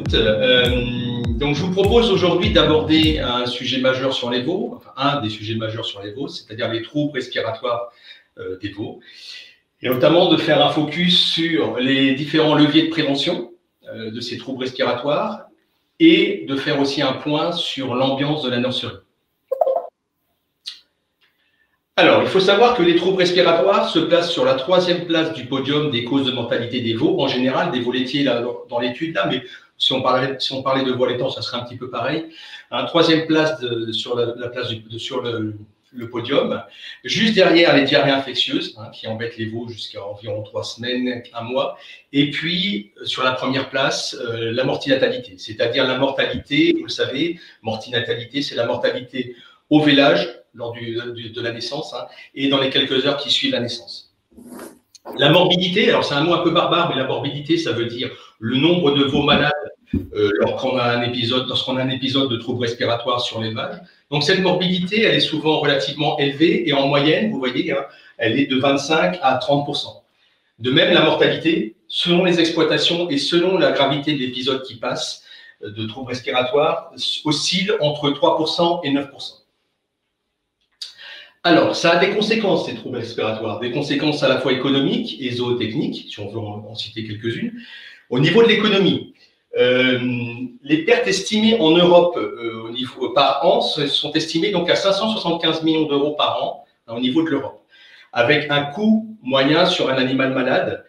Donc, je vous propose aujourd'hui d'aborder un sujet majeur sur les veaux, enfin un des sujets majeurs sur les veaux, c'est-à-dire les troubles respiratoires des veaux, et notamment de faire un focus sur les différents leviers de prévention de ces troubles respiratoires et de faire aussi un point sur l'ambiance de la nurserie. Alors, il faut savoir que les troubles respiratoires se placent sur la 3e place du podium des causes de mortalité des veaux, en général, des veaux laitiers là, dans l'étude, là, mais si on parlait de veaux allaitants, ça serait un petit peu pareil. Un 3e place sur le podium, juste derrière les diarrhées infectieuses, qui embêtent les veaux jusqu'à environ 3 semaines, 1 mois, et puis sur la 1re place, la mortinatalité, c'est-à-dire la mortalité, vous le savez, mortinatalité, c'est la mortalité au vélage, lors de la naissance, et dans les quelques heures qui suivent la naissance. La morbidité, alors c'est un mot un peu barbare, mais la morbidité, ça veut dire le nombre de veaux malades lorsqu'on a un épisode de troubles respiratoires sur l'élevage. Donc cette morbidité, elle est souvent relativement élevée, et en moyenne, vous voyez, elle est de 25 à 30%. De même, la mortalité, selon les exploitations et selon la gravité de l'épisode qui passe de troubles respiratoires, oscille entre 3% et 9%. Alors, ça a des conséquences, ces troubles respiratoires, des conséquences à la fois économiques et zootechniques, si on veut en citer quelques-unes. Au niveau de l'économie, les pertes estimées en Europe par an sont estimées donc à 575 millions d'euros par an au niveau de l'Europe, avec un coût moyen sur un animal malade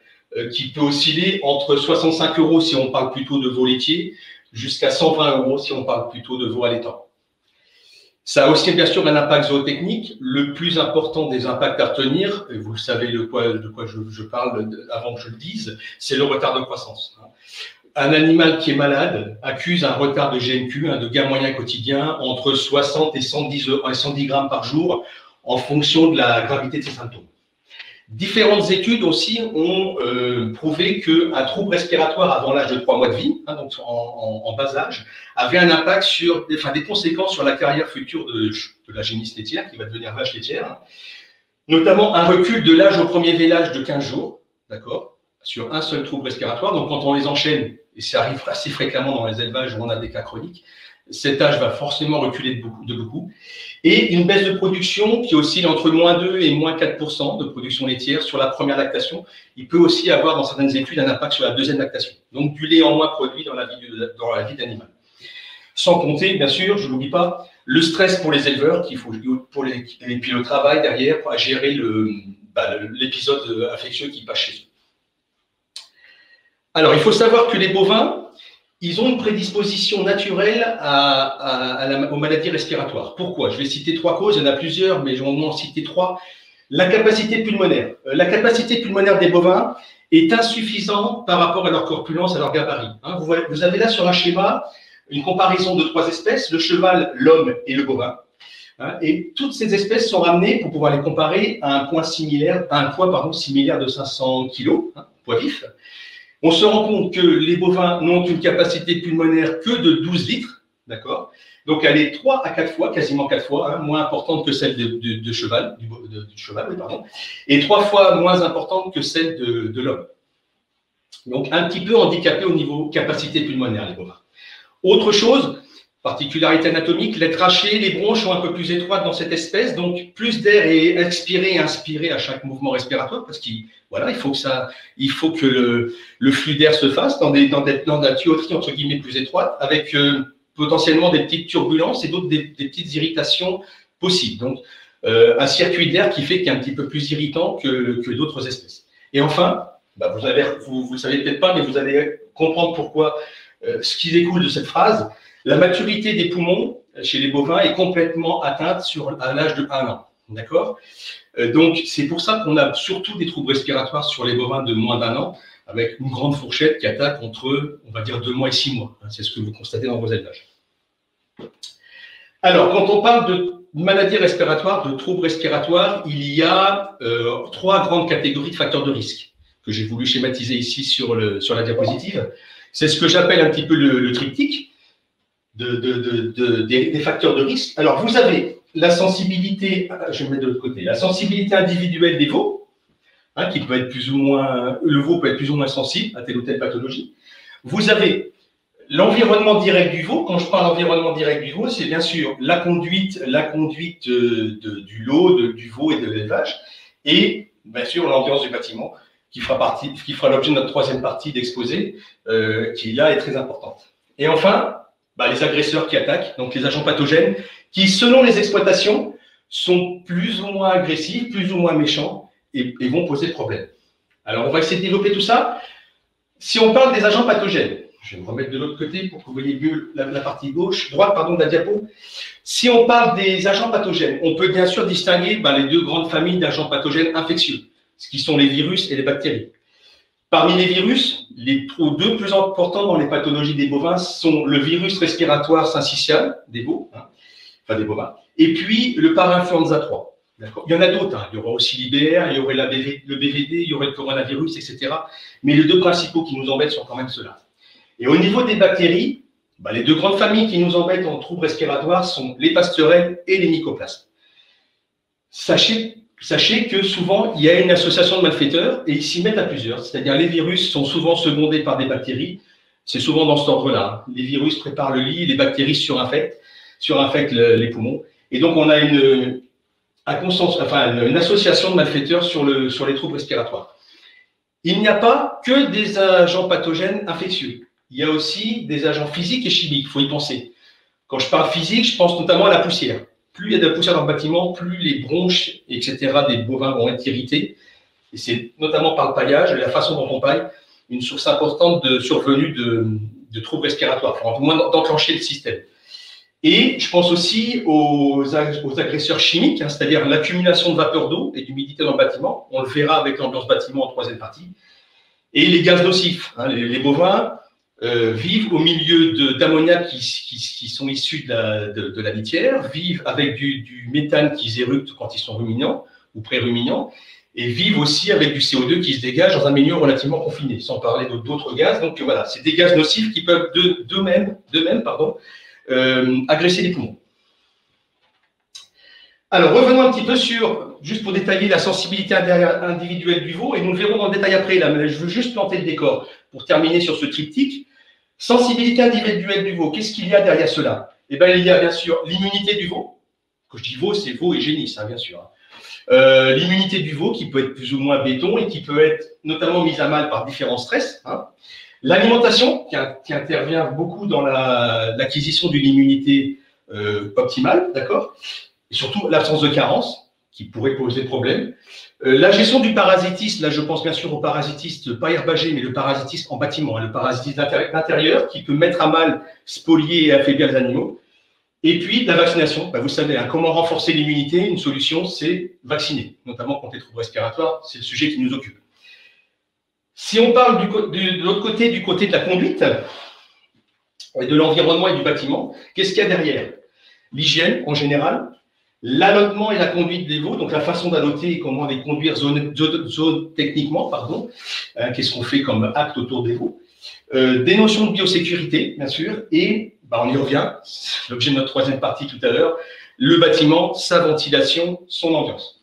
qui peut osciller entre 65 € si on parle plutôt de veaux laitiers, jusqu'à 120 € si on parle plutôt de veaux allaitants. Ça a aussi bien sûr un impact zootechnique. Le plus important des impacts à retenir, et vous savez de quoi je parle avant que je le dise, c'est le retard de croissance. Un animal qui est malade accuse un retard de GMQ, de gain moyen quotidien, entre 60 et 110 grammes par jour, en fonction de la gravité de ses symptômes. Différentes études aussi ont prouvé qu'un trouble respiratoire avant l'âge de 3 mois de vie, donc en bas âge, avait un impact sur, des conséquences sur la carrière future de la génisse laitière, qui va devenir vache laitière, notamment un recul de l'âge au premier vélage de 15 jours, d'accord, sur un seul trouble respiratoire. Donc quand on les enchaîne, et ça arrive assez fréquemment dans les élevages où on a des cas chroniques, cet âge va forcément reculer de beaucoup. Et une baisse de production qui oscille entre -2 et -4% de production laitière sur la première lactation. Il peut aussi avoir, dans certaines études, un impact sur la 2e lactation. Donc, du lait en moins produit dans la vie d'animal. Sans compter, bien sûr, je ne l'oublie pas, le stress pour les éleveurs, et puis le travail derrière à gérer l'épisode infectieux qui passe chez eux. Alors, il faut savoir que les bovins, ils ont une prédisposition naturelle aux maladies respiratoires. Pourquoi? Je vais citer 3 causes, il y en a plusieurs, mais je vais en citer 3. La capacité pulmonaire. La capacité pulmonaire des bovins est insuffisante par rapport à leur corpulence, à leur gabarit. Vous avez là sur un schéma une comparaison de 3 espèces, le cheval, l'homme et le bovin. Et toutes ces espèces sont ramenées pour pouvoir les comparer à un poids similaire de 500 kg, poids vif. On se rend compte que les bovins n'ont une capacité pulmonaire que de 12 litres, d'accord? Donc, elle est 3 à 4 fois, quasiment 4 fois, moins importante que celle du cheval, et 3 fois moins importante que celle de l'homme. Donc, un petit peu handicapé au niveau capacité pulmonaire, les bovins. Autre chose, particularité anatomique, les trachées, les bronches sont un peu plus étroites dans cette espèce, donc plus d'air est expiré et inspiré à chaque mouvement respiratoire, parce qu'il faut que le flux d'air se fasse dans la tuyauterie entre guillemets plus étroite, avec potentiellement des petites turbulences et d'autres des petites irritations possibles. Donc un circuit d'air qui fait qu'il est un petit peu plus irritant que d'autres espèces. Et enfin, vous le savez peut-être pas, mais vous allez comprendre pourquoi ce qui découle de cette phrase. La maturité des poumons chez les bovins est complètement atteinte à l'âge de 1 an. D'accord? Donc, c'est pour ça qu'on a surtout des troubles respiratoires sur les bovins de moins d'1 an, avec une grande fourchette qui attaque entre, on va dire, 2 mois et 6 mois. C'est ce que vous constatez dans vos élevages. Alors, quand on parle de maladies respiratoires, de troubles respiratoires, il y a 3 grandes catégories de facteurs de risque que j'ai voulu schématiser ici sur la diapositive. C'est ce que j'appelle un petit peu le triptyque des facteurs de risque. Alors, vous avez la sensibilité, je vais mettre de l'autre côté, la sensibilité individuelle des veaux, qui peut être plus ou moins, le veau peut être plus ou moins sensible à telle ou telle pathologie. Vous avez L'environnement direct du veau, quand je parle d'environnement direct du veau, c'est bien sûr la conduite du lot, du veau et de l'élevage, et bien sûr l'ambiance du bâtiment, qui fera l'objet de notre troisième partie d'exposé, qui là est très importante. Et enfin, les agresseurs qui attaquent, donc les agents pathogènes, qui selon les exploitations sont plus ou moins agressifs, plus ou moins méchants, et vont poser problème. Alors on va essayer de développer tout ça. Si on parle des agents pathogènes, je vais me remettre de l'autre côté pour que vous voyez mieux la partie droite de la diapo. Si on parle des agents pathogènes, on peut bien sûr distinguer les deux grandes familles d'agents pathogènes infectieux, ce qui sont les virus et les bactéries. Parmi les virus, les deux plus importants dans les pathologies des bovins sont le virus respiratoire syncytial des veaux, des bovins, et puis le parainfluenza 3. Il y en a d'autres, il y aura aussi l'IBR, il y aurait le BVD, il y aurait le coronavirus, etc. Mais les deux principaux qui nous embêtent sont quand même ceux-là. Et au niveau des bactéries, les deux grandes familles qui nous embêtent en troubles respiratoires sont les pasteurelles et les mycoplasmes. Sachez que souvent, il y a une association de malfaiteurs et ils s'y mettent à plusieurs. C'est-à-dire les virus sont souvent secondés par des bactéries. C'est souvent dans cet ordre-là. Les virus préparent le lit, les bactéries surinfectent les poumons. Et donc, on a une association de malfaiteurs sur les troubles respiratoires. Il n'y a pas que des agents pathogènes infectieux. Il y a aussi des agents physiques et chimiques, il faut y penser. Quand je parle physique, je pense notamment à la poussière. Plus il y a de la poussière dans le bâtiment, plus les bronches, etc. des bovins vont être irrités. Et c'est notamment par le paillage et la façon dont on paille une source importante de survenue de troubles respiratoires, enfin, au moins d'enclencher le système. Et je pense aussi aux agresseurs chimiques, c'est-à-dire l'accumulation de vapeur d'eau et d'humidité dans le bâtiment. On le verra avec l'ambiance bâtiment en troisième partie. Et les gaz nocifs. Les bovins vivent au milieu d'ammoniac qui sont issus de la litière, vivent avec du méthane qu'ils éructent quand ils sont ruminants ou pré-ruminants, et vivent aussi avec du CO2 qui se dégage dans un milieu relativement confiné, sans parler d'autres gaz. Donc voilà, c'est des gaz nocifs qui peuvent d'eux-mêmes agresser les poumons. Alors, revenons un petit peu juste pour détailler la sensibilité individuelle du veau, et nous le verrons dans le détail après, là, mais je veux juste planter le décor pour terminer sur ce triptyque. Sensibilité individuelle du veau, qu'est-ce qu'il y a derrière cela? Eh bien, il y a bien sûr l'immunité du veau. Quand je dis veau, c'est veau et génisse, bien sûr. L'immunité du veau qui peut être plus ou moins béton et qui peut être notamment mise à mal par différents stress. L'alimentation qui intervient beaucoup dans l'acquisition d'une immunité optimale, d'accord? Et surtout l'absence de carence qui pourrait poser problème. La gestion du parasitisme, là je pense bien sûr au parasitisme, pas herbagé, mais le parasitisme en bâtiment, le parasitisme d'intérieur qui peut mettre à mal, spolier et affaiblir les animaux. Et puis la vaccination, vous savez, comment renforcer l'immunité? Une solution, c'est vacciner, notamment contre les troubles respiratoires, c'est le sujet qui nous occupe. Si on parle de l'autre côté, du côté de la conduite, et de l'environnement et du bâtiment, qu'est-ce qu'il y a derrière? L'hygiène en général, l'allotement et la conduite des veaux, donc la façon d'alloter et comment les conduire techniquement, qu'est-ce qu'on fait comme acte autour des veaux, des notions de biosécurité, bien sûr, et on y revient, c'est l'objet de notre troisième partie tout à l'heure, le bâtiment, sa ventilation, son ambiance.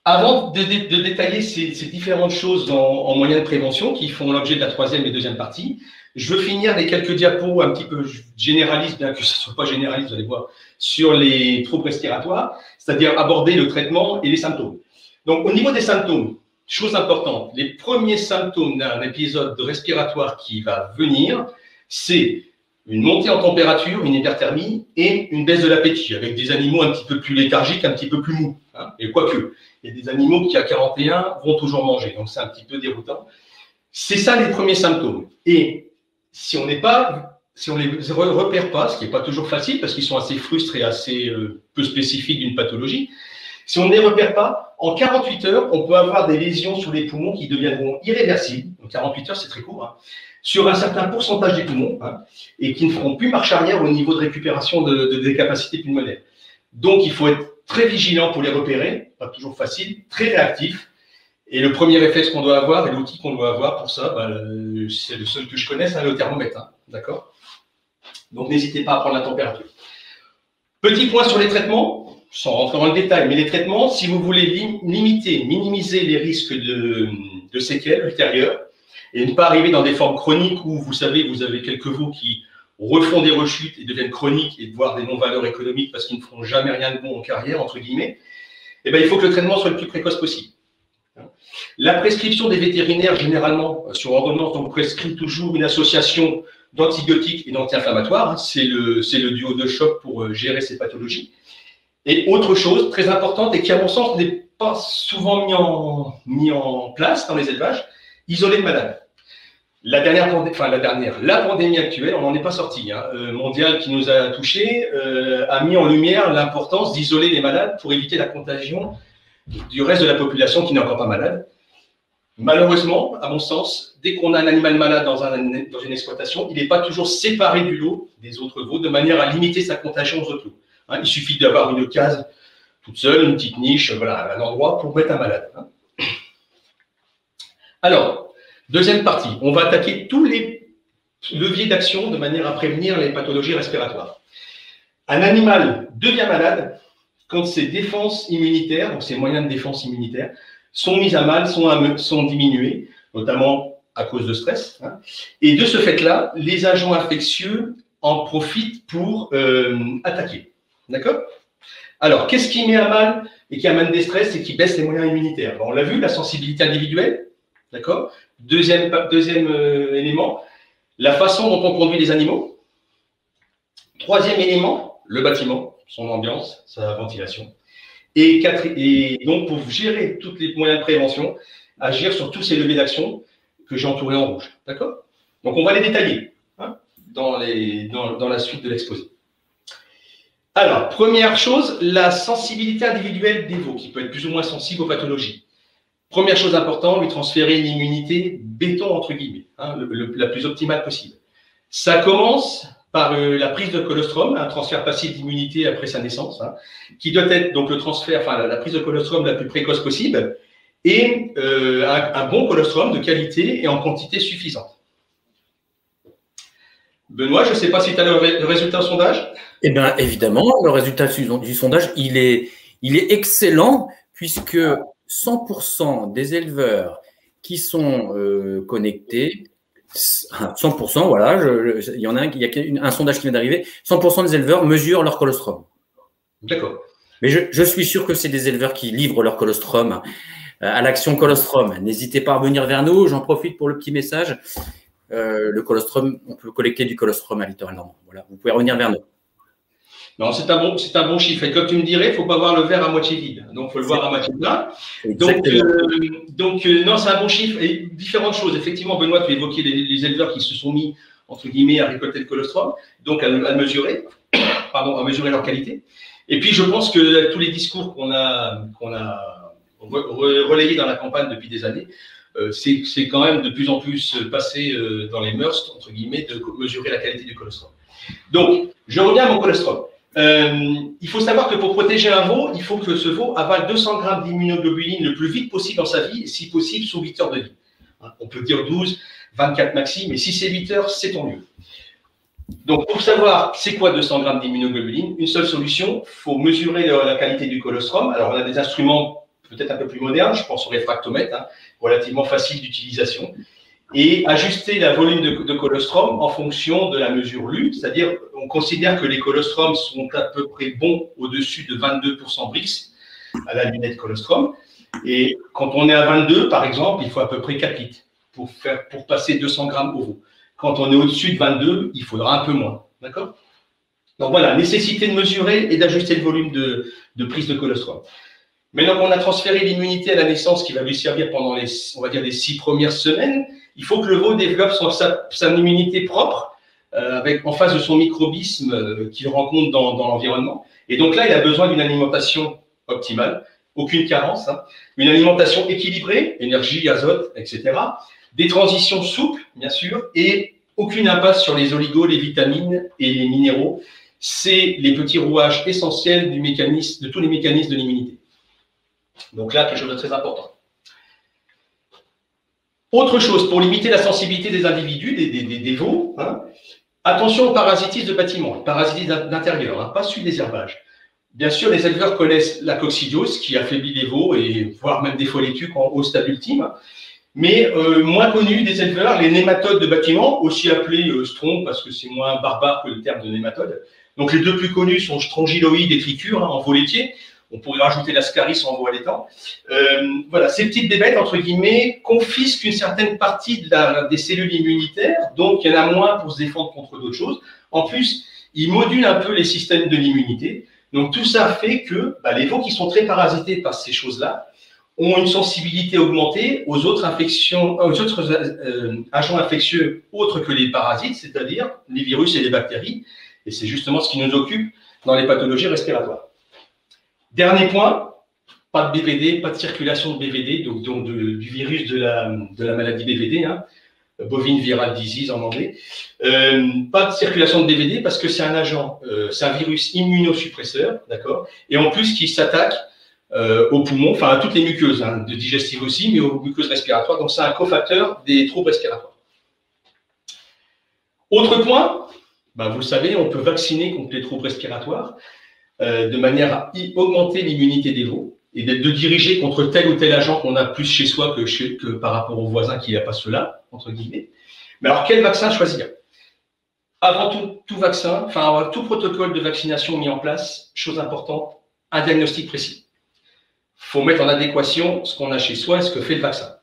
Avant de détailler ces différentes choses en moyens de prévention qui font l'objet de la troisième et deuxième partie, je veux finir les quelques diapos un petit peu généralistes, bien que ce ne soit pas généraliste, vous allez voir, sur les troubles respiratoires, c'est-à-dire aborder le traitement et les symptômes. Donc, au niveau des symptômes, chose importante, les premiers symptômes d'un épisode respiratoire qui va venir, c'est une montée en température, une hyperthermie et une baisse de l'appétit, avec des animaux un petit peu plus léthargiques, un petit peu plus mous. Et quoique, il y a des animaux qui, à 41, vont toujours manger, donc c'est un petit peu déroutant. C'est ça les premiers symptômes. Et si on les repère pas, ce qui n'est pas toujours facile, parce qu'ils sont assez frustres et assez peu spécifiques d'une pathologie, si on ne les repère pas, en 48 heures, on peut avoir des lésions sur les poumons qui deviendront irréversibles. Donc 48 heures, c'est très court. Sur un certain pourcentage des poumons, et qui ne feront plus marche arrière au niveau de récupération des capacités pulmonaires. Donc, il faut être très vigilant pour les repérer, pas toujours facile, très réactif. Et le premier réflexe qu'on doit avoir, et l'outil qu'on doit avoir pour ça, c'est le seul que je connaisse, le thermomètre. D'accord? Donc, n'hésitez pas à prendre la température. Petit point sur les traitements, sans rentrer dans le détail, mais les traitements, si vous voulez limiter, minimiser les risques de séquelles ultérieures, et ne pas arriver dans des formes chroniques où, vous savez, vous avez quelques veaux qui refont des rechutes et deviennent chroniques et voire des non-valeurs économiques parce qu'ils ne feront jamais rien de bon en carrière, entre guillemets, eh bien, il faut que le traitement soit le plus précoce possible. La prescription des vétérinaires, généralement, sur ordonnance, donc prescrit toujours une association d'antibiotiques et d'anti-inflammatoires. C'est le duo de choc pour gérer ces pathologies. Et autre chose très importante et qui, à mon sens, n'est pas souvent mis en place dans les élevages, isoler le malade. La pandémie actuelle, on n'en est pas sorti, mondiale qui nous a touchés, a mis en lumière l'importance d'isoler les malades pour éviter la contagion du reste de la population qui n'est encore pas malade. Malheureusement, à mon sens, dès qu'on a un animal malade dans une exploitation, il n'est pas toujours séparé du lot des autres veaux de manière à limiter sa contagion aux autres lots. Il suffit d'avoir une case toute seule, une petite niche, voilà, un endroit pour mettre un malade. Alors, deuxième partie, on va attaquer tous les leviers d'action de manière à prévenir les pathologies respiratoires. Un animal devient malade quand ses défenses immunitaires, donc ses moyens de défense immunitaire, sont mis à mal, sont diminués, notamment à cause de stress. Et de ce fait-là, les agents infectieux en profitent pour attaquer. D'accord? Alors, qu'est-ce qui met à mal et qui amène des stress et qui baisse les moyens immunitaires? On l'a vu, la sensibilité individuelle. D'accord? Deuxième élément, la façon dont on conduit les animaux. Troisième élément, le bâtiment, son ambiance, sa ventilation. Et donc, pour gérer tous les moyens de prévention, agir sur tous ces leviers d'action que j'ai entourés en rouge. D'accord? Donc, on va les détailler dans la suite de l'exposé. Alors, première chose, la sensibilité individuelle des veaux, qui peut être plus ou moins sensible aux pathologies. Première chose importante, lui transférer une immunité béton, entre guillemets, la plus optimale possible. Ça commence par la prise de colostrum, un transfert passif d'immunité après sa naissance, qui doit être donc le transfert, la prise de colostrum la plus précoce possible, et un bon colostrum de qualité et en quantité suffisante. Benoît, je ne sais pas si tu as le résultat du sondage. Eh bien, évidemment, le résultat du sondage, il est excellent, puisque 100% des éleveurs qui sont connectés, 100%, voilà, il y a un sondage qui vient d'arriver, 100% des éleveurs mesurent leur colostrum. D'accord. Mais je suis sûr que c'est des éleveurs qui livrent leur colostrum à l'action colostrum. N'hésitez pas à revenir vers nous, j'en profite pour le petit message. Le colostrum, on peut collecter du colostrum à Littoral Normand. Voilà, vous pouvez revenir vers nous. Non, c'est un bon chiffre. Et comme tu me dirais, il ne faut pas voir le verre à moitié vide. Donc, il faut le voir à moitié plein. Donc, non, c'est un bon chiffre. Et différentes choses. Effectivement, Benoît, tu évoquais les éleveurs qui se sont mis, entre guillemets, à récolter le colostrum, donc à le mesurer, à mesurer leur qualité. Et puis, je pense que tous les discours qu'on a relayés dans la campagne depuis des années, c'est quand même de plus en plus passé dans les mœurs, entre guillemets, de mesurer la qualité du colostrum. Donc, je reviens à mon colostrum. Il faut savoir que pour protéger un veau, il faut que ce veau avale 200 grammes d'immunoglobuline le plus vite possible dans sa vie, et si possible sous 8 heures de vie. On peut dire 12, 24 maxi, mais si c'est 8 heures, c'est tant mieux. Donc, pour savoir c'est quoi 200 grammes d'immunoglobuline, une seule solution, il faut mesurer la qualité du colostrum. Alors, on a des instruments peut-être un peu plus modernes, je pense au réfractomètre, relativement facile d'utilisation, et ajuster la volume de colostrum en fonction de la mesure lue, c'est-à-dire on considère que les colostrums sont à peu près bons au-dessus de 22% Brix à la lunette colostrum, et quand on est à 22, par exemple, il faut à peu près 4 litres pour passer 200 grammes au veau. Quand on est au-dessus de 22, il faudra un peu moins, d'accord? Donc voilà, nécessité de mesurer et d'ajuster le volume de prise de colostrum. Maintenant qu'on a transféré l'immunité à la naissance qui va lui servir pendant on va dire les 6 premières semaines, il faut que le veau développe sa immunité propre en face de son microbisme qu'il rencontre dans l'environnement. Et donc là, il a besoin d'une alimentation optimale, aucune carence, une alimentation équilibrée, énergie, azote, etc. Des transitions souples, bien sûr, et aucune impasse sur les oligos, les vitamines et les minéraux. C'est les petits rouages essentiels de tous les mécanismes de l'immunité. Donc là, quelque chose de très important. Autre chose, pour limiter la sensibilité des individus, des veaux, attention au parasitisme de bâtiment, le parasitisme d'intérieur, pas celui des herbages. Bien sûr, les éleveurs connaissent la coccidiose qui affaiblit les veaux et voire même des follicules au stade ultime. mais moins connus des éleveurs, les nématodes de bâtiments, aussi appelés strong, parce que c'est moins barbare que le terme de nématode. Donc les deux plus connus sont strongyloïdes et tricure, en veau laitier. On pourrait rajouter l'ascaris en veau allaitant. Voilà, ces petites bébêtes, entre guillemets, confisquent une certaine partie des cellules immunitaires, donc il y en a moins pour se défendre contre d'autres choses. En plus, ils modulent un peu les systèmes de l'immunité. Donc tout ça fait que les veaux qui sont très parasités par ces choses-là ont une sensibilité augmentée aux autres infections, aux autres agents infectieux autres que les parasites, c'est-à-dire les virus et les bactéries. Et c'est justement ce qui nous occupe dans les pathologies respiratoires. Dernier point, pas de BVD, pas de circulation de BVD, donc du virus de la maladie BVD, hein, bovine viral disease en anglais. Pas de circulation de BVD parce que c'est un agent, c'est un virus immunosuppresseur, d'accord, et en plus qui s'attaque aux poumons, enfin à toutes les muqueuses, hein, de digestives aussi, mais aux muqueuses respiratoires, donc c'est un cofacteur des troubles respiratoires. Autre point, vous le savez, on peut vacciner contre les troubles respiratoires de manière à augmenter l'immunité des veaux et de diriger contre tel ou tel agent qu'on a plus chez soi que par rapport au voisin qui n'a pas cela, entre guillemets. Mais alors, quel vaccin choisir? Avant tout vaccin, enfin, tout protocole de vaccination mis en place, chose importante, un diagnostic précis. Il faut mettre en adéquation ce qu'on a chez soi et ce que fait le vaccin.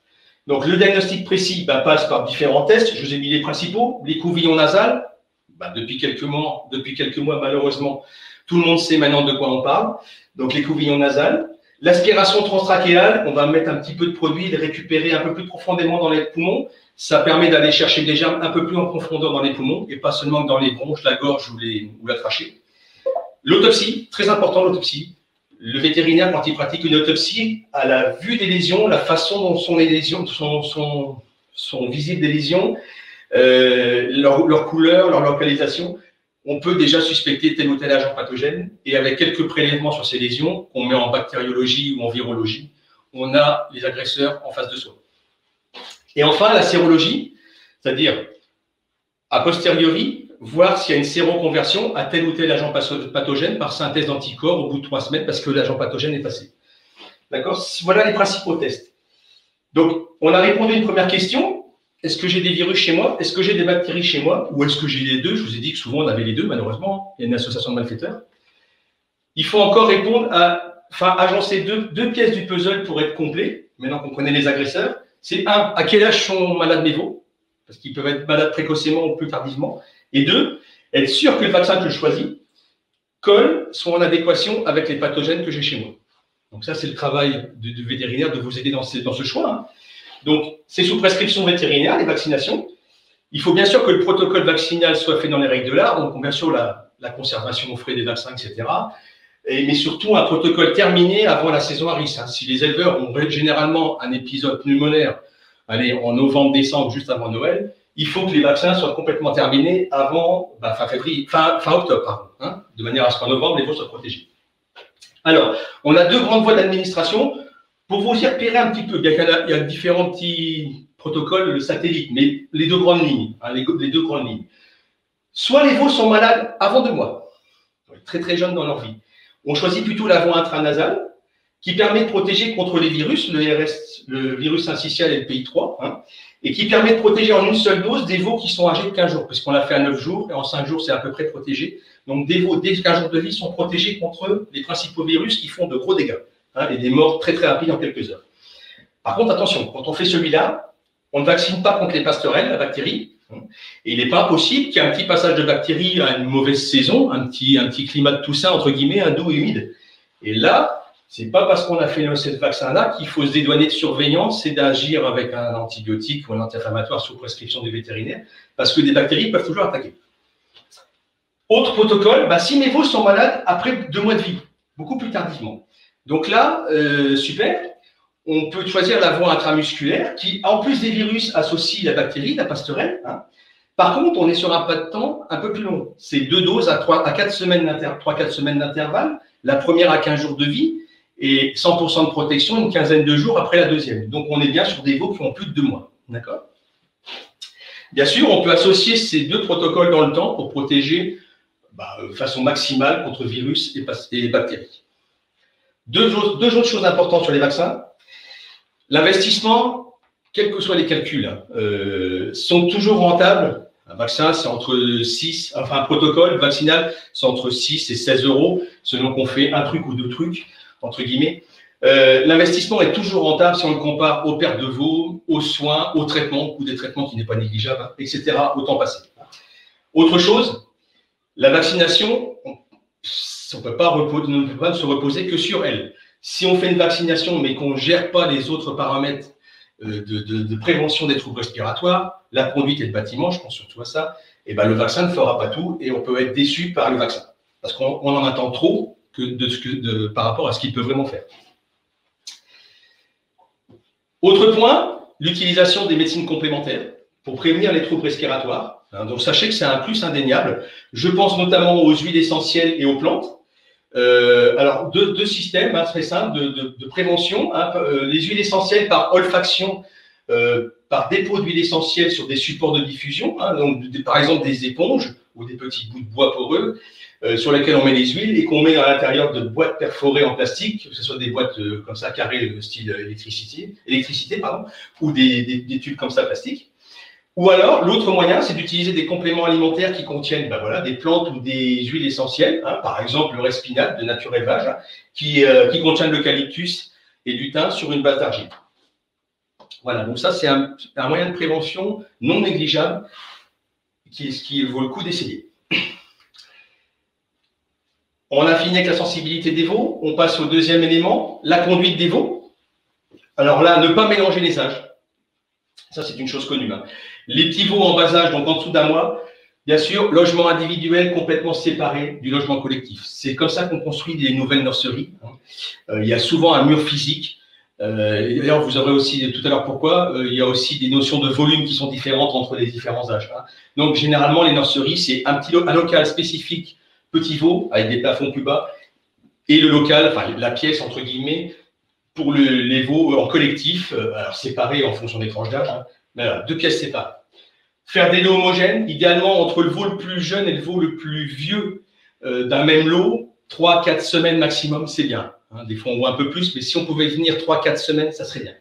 Donc, le diagnostic précis passe par différents tests. Je vous ai mis les principaux. L'écouvillon nasal, depuis quelques mois, malheureusement, tout le monde sait maintenant de quoi on parle. Donc, l'écouvillon nasal. L'aspiration transtrachéale, on va mettre un petit peu de produit, le récupérer un peu plus profondément dans les poumons. Ça permet d'aller chercher des germes un peu plus en profondeur dans les poumons et pas seulement dans les bronches, la gorge ou la trachée. L'autopsie, très important l'autopsie. Le vétérinaire, quand il pratique une autopsie, à la vue des lésions, la façon dont sont les lésions, sont visibles des lésions, leur couleur, leur localisation, on peut déjà suspecter tel ou tel agent pathogène. Et avec quelques prélèvements sur ces lésions, qu'on met en bactériologie ou en virologie, on a les agresseurs en face de soi. Et enfin, la sérologie, c'est-à-dire, a posteriori, voir s'il y a une séroconversion à tel ou tel agent pathogène par synthèse d'anticorps au bout de 3 semaines parce que l'agent pathogène est passé. D'accord? Voilà les principaux tests. Donc, on a répondu à une première question. Est-ce que j'ai des virus chez moi? Est-ce que j'ai des bactéries chez moi? Ou est-ce que j'ai les deux? Je vous ai dit que souvent on avait les deux, malheureusement. Il y a une association de malfaiteurs. Il faut encore répondre agencer deux pièces du puzzle pour être complet. Maintenant qu'on connaît les agresseurs. C'est un, à quel âge sont malades mes veaux? Parce qu'ils peuvent être malades précocement ou plus tardivement. Et deux, être sûr que le vaccin que je choisis colle, soit en adéquation avec les pathogènes que j'ai chez moi. Donc ça, c'est le travail du vétérinaire de vous aider dans ce choix. Hein. Donc, c'est sous prescription vétérinaire, les vaccinations. Il faut bien sûr que le protocole vaccinal soit fait dans les règles de l'art, donc bien sûr la conservation au frais des vaccins, etc. Mais surtout un protocole terminé avant la saison à risque. Hein. Si les éleveurs ont généralement un épisode pulmonaire en novembre, décembre, juste avant Noël, il faut que les vaccins soient complètement terminés avant fin octobre, pardon, hein, de manière à ce qu'en novembre, les veaux soient protégés. Alors, on a 2 grandes voies d'administration. Pour vous y repérer un petit peu, bien qu'il y a différents petits protocoles satellites, mais les 2 grandes lignes, hein, les 2 grandes lignes. Soit les veaux sont malades avant 2 mois, très très jeunes dans leur vie. On choisit plutôt la voie intranasale, qui permet de protéger contre les virus, le virus syncytial et le PI3, hein, et qui permet de protéger en une seule dose des veaux qui sont âgés de 15 jours, puisqu'on l'a fait à 9 jours, et en 5 jours, c'est à peu près protégé. Donc, des veaux dès 15 jours de vie sont protégés contre les principaux virus qui font de gros dégâts, hein, et des morts très très rapides en quelques heures. Par contre, attention, quand on fait celui-là, on ne vaccine pas contre les passerelles, la bactérie, hein, et il n'est pas impossible qu'il y ait un petit passage de bactéries à une mauvaise saison, un petit climat de Toussaint, entre guillemets, un doux et humide. Et là, c'est pas parce qu'on a fait ce vaccin-là qu'il faut se dédouaner de surveillance et d'agir avec un antibiotique ou un anti-inflammatoire sous prescription du vétérinaire, parce que des bactéries peuvent toujours attaquer. Autre protocole, si mes veaux sont malades après 2 mois de vie, beaucoup plus tardivement. Donc là, super, on peut choisir la voie intramusculaire qui, en plus des virus, associe la bactérie, la passerelle. Hein. Par contre, on est sur un pas de temps un peu plus long. C'est 2 doses à 3-4 semaines d'intervalle, la première à 15 jours de vie, et 100% de protection une quinzaine de jours après la deuxième. Donc, on est bien sur des veaux qui ont plus de 2 mois. D'accord? Bien sûr, on peut associer ces 2 protocoles dans le temps pour protéger de façon maximale contre virus et bactéries. Deux autres choses importantes sur les vaccins. L'investissement, quels que soient les calculs, sont toujours rentables. Un vaccin, c'est entre 6, enfin un protocole vaccinal, c'est entre 6 et 16 euros, selon qu'on fait un truc ou deux trucs, entre guillemets. L'investissement est toujours rentable si on le compare aux pertes de veau, aux soins, aux traitements, coût des traitements qui n'est pas négligeable, hein, etc., au temps passé. Autre chose, la vaccination, on ne peut pas se reposer que sur elle. Si on fait une vaccination mais qu'on ne gère pas les autres paramètres de prévention des troubles respiratoires, la conduite et le bâtiment, je pense surtout à ça, et ben le vaccin ne fera pas tout et on peut être déçu par le vaccin. Parce qu'on en attend trop par rapport à ce qu'il peut vraiment faire. Autre point, l'utilisation des médecines complémentaires pour prévenir les troubles respiratoires. Donc sachez que c'est un plus indéniable. Je pense notamment aux huiles essentielles et aux plantes. Alors, deux systèmes très simples de prévention. Les huiles essentielles par olfaction, par dépôt d'huile essentielle sur des supports de diffusion, donc par exemple des éponges ou des petits bouts de bois poreux sur lesquels on met les huiles et qu'on met à l'intérieur de boîtes perforées en plastique, que ce soit des boîtes comme ça carrées style électricité ou des tubes comme ça plastiques. Ou alors, l'autre moyen, c'est d'utiliser des compléments alimentaires qui contiennent des plantes ou des huiles essentielles, par exemple le respinat de Nature Élevage, qui contient de l'eucalyptus et du thym sur une base d'argile. Voilà, donc ça, c'est un moyen de prévention non négligeable qui vaut le coup d'essayer. On a fini avec la sensibilité des veaux. On passe au deuxième élément, la conduite des veaux. Alors là, ne pas mélanger les âges. Ça, c'est une chose connue. Les petits veaux en bas âge, donc en dessous d'un mois, bien sûr, logement individuel complètement séparé du logement collectif. C'est comme ça qu'on construit des nouvelles nurseries. Il y a souvent un mur physique. D'ailleurs, vous aurez aussi tout à l'heure pourquoi. Il y a aussi des notions de volume qui sont différentes entre les différents âges. Donc, généralement, les nurseries, c'est un local spécifique petit veau avec des plafonds plus bas et le local, enfin la pièce entre guillemets, pour les veaux en collectif, alors séparés en fonction des tranches d'âge, mais voilà, 2 pièces séparées. Faire des lots homogènes, idéalement entre le veau le plus jeune et le veau le plus vieux d'un même lot, 3-4 semaines maximum, c'est bien. Des fois, on voit un peu plus, mais si on pouvait venir 3-4 semaines, ça serait bien.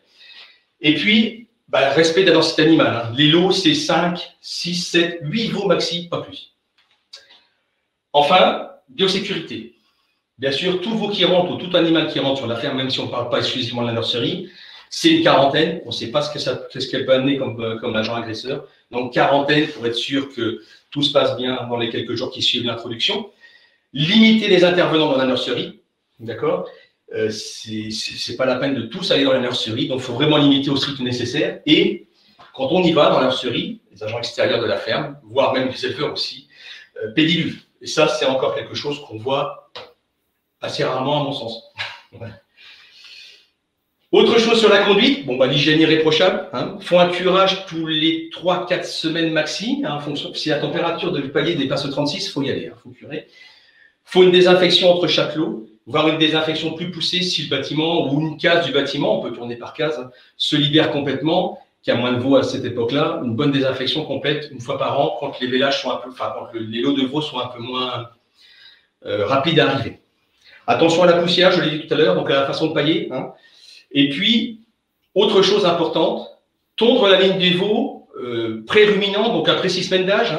Et puis, respect de la densité animale. Les lots, c'est 5, 6, 7, 8 veaux maxi, pas plus. Enfin, biosécurité. Bien sûr, tout veau qui rentre ou tout animal qui rentre sur la ferme, même si on ne parle pas exclusivement de la nurserie, c'est une quarantaine. On ne sait pas ce qu'elle peut amener comme agent agresseur. Donc, quarantaine pour être sûr que tout se passe bien dans les quelques jours qui suivent l'introduction. Limiter les intervenants dans la nurserie. D'accord ? C'est pas la peine de tous aller dans la nurserie. Donc, il faut vraiment limiter au strict nécessaire. Et quand on y va dans la nurserie, les agents extérieurs de la ferme, voire même les éleveurs aussi, pédiluve. Et ça, c'est encore quelque chose qu'on voit assez rarement, à mon sens. Autre chose sur la conduite, l'hygiène irréprochable. Faut un curage tous les 3-4 semaines maxi. En fonction, si la température de palier dépasse 36, il faut y aller, faut curer. Faut une désinfection entre chaque lot, voire une désinfection plus poussée si le bâtiment ou une case du bâtiment, on peut tourner par case, se libère complètement, qu'il y a moins de veaux à cette époque-là. Une bonne désinfection complète une fois par an quand les vélages sont quand les lots de veaux sont un peu moins rapides à arriver. Attention à la poussière, je l'ai dit tout à l'heure, donc à la façon de pailler. Et puis, autre chose importante, tondre la ligne des veaux pré-ruminants, donc après 6 semaines d'âge,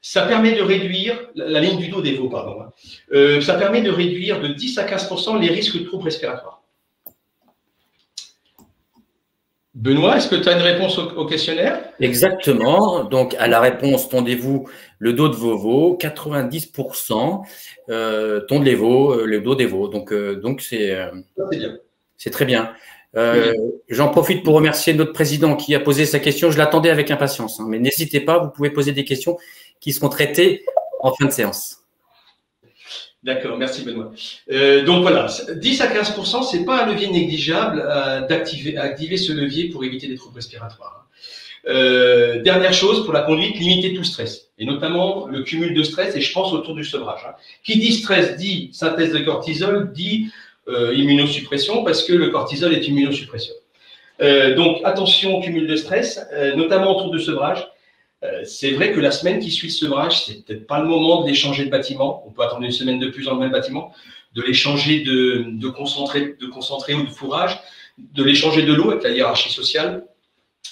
ça permet de réduire, la ligne du dos des veaux, pardon, ça permet de réduire de 10 à 15% les risques de troubles respiratoires. Benoît, est-ce que tu as une réponse au questionnaire? Exactement. Donc, à la réponse, tondez-vous le dos de vos veaux, 90% tondent les veaux, le dos des veaux. Donc c'est très bien. J'en profite pour remercier notre président qui a posé sa question. Je l'attendais avec impatience, mais n'hésitez pas, vous pouvez poser des questions qui seront traitées en fin de séance. D'accord, merci Benoît. Donc voilà, 10 à 15%, ce n'est pas un levier négligeable d'activer ce levier pour éviter les troubles respiratoires. Dernière chose pour la conduite, limiter tout le stress, et notamment le cumul de stress, et je pense autour du sevrage. Qui dit stress dit synthèse de cortisol, dit immunosuppression, parce que le cortisol est immunosuppresseur. Donc attention au cumul de stress, notamment autour du sevrage. C'est vrai que la semaine qui suit le sevrage, c'est peut-être pas le moment de les changer de bâtiment. On peut attendre une semaine de plus dans le même bâtiment, de les changer de concentré ou de fourrage, de les changer de l'eau avec la hiérarchie sociale.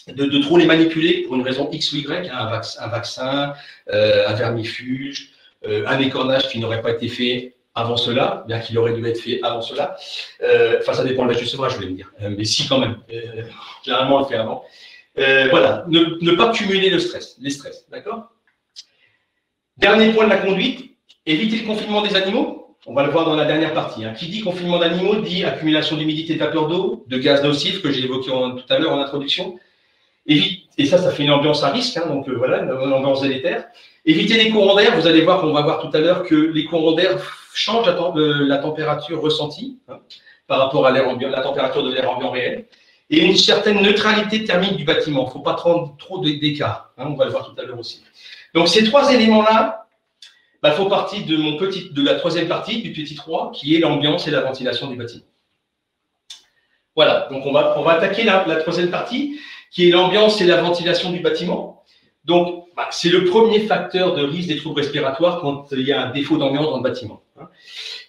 de trop les manipuler pour une raison X ou Y, hein, un vaccin, un vermifuge, un écornage qui n'aurait pas été fait avant cela, bien qu'il aurait dû être fait avant cela. Enfin, ça dépend de l'âge du sevrage, je voulais me dire. Mais si, quand même. Généralement, on le fait avant. Voilà, ne pas cumuler les stress, d'accord? Dernier point de la conduite, éviter le confinement des animaux. On va le voir dans la dernière partie. Hein. Qui dit confinement d'animaux dit accumulation d'humidité, de vapeur d'eau, de gaz nocifs que j'ai évoqué tout à l'heure en introduction. Et ça fait une ambiance à risque, hein, donc voilà, une ambiance délétère. Éviter les courants d'air, vous allez voir, on va voir tout à l'heure que les courants d'air changent la température ressentie hein, par rapport à la température de l'air ambiant réel. Et une certaine neutralité thermique du bâtiment. Il ne faut pas prendre trop d'écart, hein, on va le voir tout à l'heure aussi. Donc ces trois éléments-là font partie de la troisième partie, du petit 3, qui est l'ambiance et la ventilation du bâtiment. Voilà, donc on va attaquer la troisième partie, qui est l'ambiance et la ventilation du bâtiment. Donc, c'est le premier facteur de risque des troubles respiratoires quand il y a un défaut d'ambiance dans le bâtiment.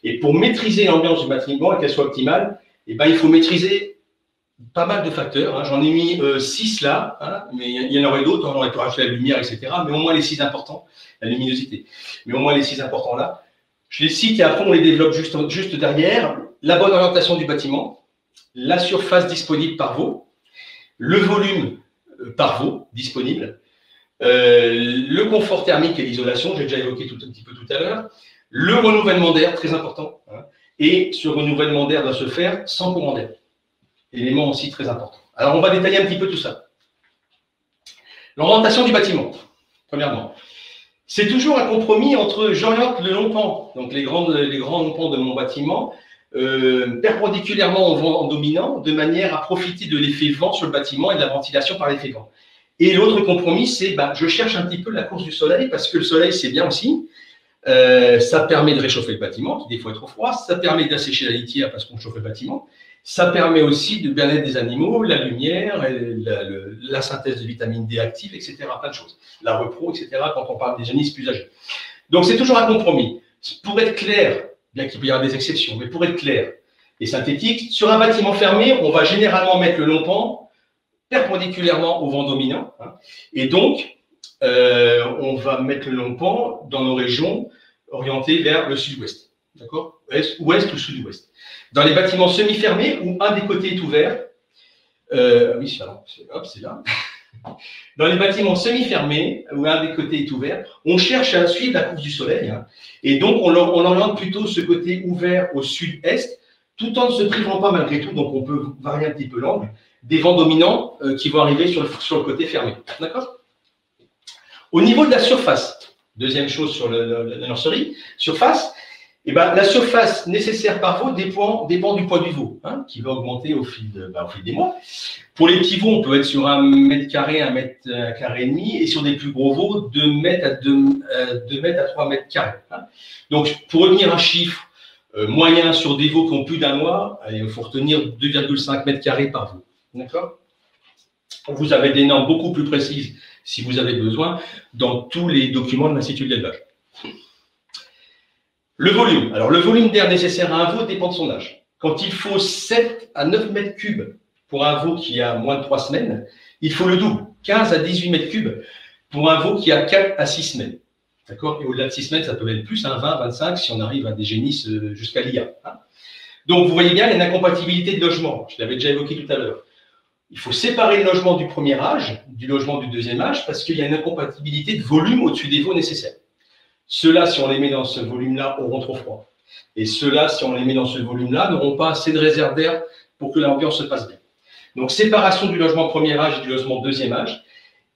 Et pour maîtriser l'ambiance du bâtiment et qu'elle soit optimale, il faut maîtriser pas mal de facteurs. Hein. J'en ai mis 6 là, hein, mais il y en aurait d'autres. On aurait pu rajouter la lumière, etc. Mais au moins les 6 importants, la luminosité. Mais au moins les 6 importants là. Je les cite et après on les développe juste derrière. La bonne orientation du bâtiment, la surface disponible par veau, le volume par veau disponible, le confort thermique et l'isolation, j'ai déjà évoqué un petit peu tout à l'heure, le renouvellement d'air, très important, hein, et ce renouvellement d'air doit se faire sans courant d'air. Élément aussi très important. Alors, on va détailler un petit peu tout ça. L'orientation du bâtiment, premièrement. C'est toujours un compromis entre j'oriente le long pan, donc les grands longs pans de mon bâtiment, perpendiculairement au vent dominant, de manière à profiter de l'effet vent sur le bâtiment et de la ventilation par l'effet vent. Et l'autre compromis, c'est je cherche un petit peu la course du soleil, parce que le soleil, c'est bien aussi. Ça permet de réchauffer le bâtiment, qui des fois est trop froid. Ça permet d'assécher la litière, parce qu'on chauffe le bâtiment. Ça permet aussi de bien-être des animaux, la lumière, la synthèse de vitamine D active, etc. Plein de choses. La repro, etc. quand on parle des génisses plus âgés. Donc, c'est toujours un compromis. Pour être clair, bien qu'il peut y avoir des exceptions, mais pour être clair et synthétique, sur un bâtiment fermé, on va généralement mettre le long pan perpendiculairement au vent dominant. Hein, et donc, on va mettre le long pan dans nos régions orientées vers le sud-ouest. D'accord? Ouest ou sud-ouest. Dans les bâtiments semi-fermés, où un des côtés est ouvert, oui, c'est là. Dans les bâtiments semi-fermés, où un des côtés est ouvert, on cherche à suivre la course du soleil, hein, et donc on oriente plutôt ce côté ouvert au sud-est, tout en ne se privant pas malgré tout, donc on peut varier un petit peu l'angle, des vents dominants qui vont arriver sur le côté fermé. D'accord? Au niveau de la surface, deuxième chose sur la nurserie, surface, la surface nécessaire par veau dépend du poids du veau, hein, qui va augmenter au fil des mois. Pour les petits veaux, on peut être sur 1 mètre carré, 1 mètre carré et demi, et sur des plus gros veaux, 2 mètres à 3 mètres carrés. Hein. Donc, pour retenir un chiffre moyen sur des veaux qui ont plus d'un mois, il faut retenir 2,5 mètres carrés par veau. D'accord? Vous avez des normes beaucoup plus précises, si vous avez besoin, dans tous les documents de l'Institut de l'élevage. Le volume. Alors, le volume d'air nécessaire à un veau dépend de son âge. Quand il faut 7 à 9 mètres cubes pour un veau qui a moins de 3 semaines, il faut le double, 15 à 18 mètres cubes pour un veau qui a 4 à 6 semaines. D'accord? Et au-delà de 6 semaines, ça peut être plus, 20, 25, si on arrive à des génisses jusqu'à l'IA. Hein. Donc, vous voyez bien, il y a une incompatibilité de logement. Je l'avais déjà évoqué tout à l'heure. Il faut séparer le logement du premier âge du logement du deuxième âge parce qu'il y a une incompatibilité de volume au-dessus des veaux nécessaires. Ceux-là, si on les met dans ce volume-là, auront trop froid. Et ceux-là, si on les met dans ce volume-là, n'auront pas assez de réserve d'air pour que l'ambiance se passe bien. Donc, séparation du logement premier âge et du logement deuxième âge.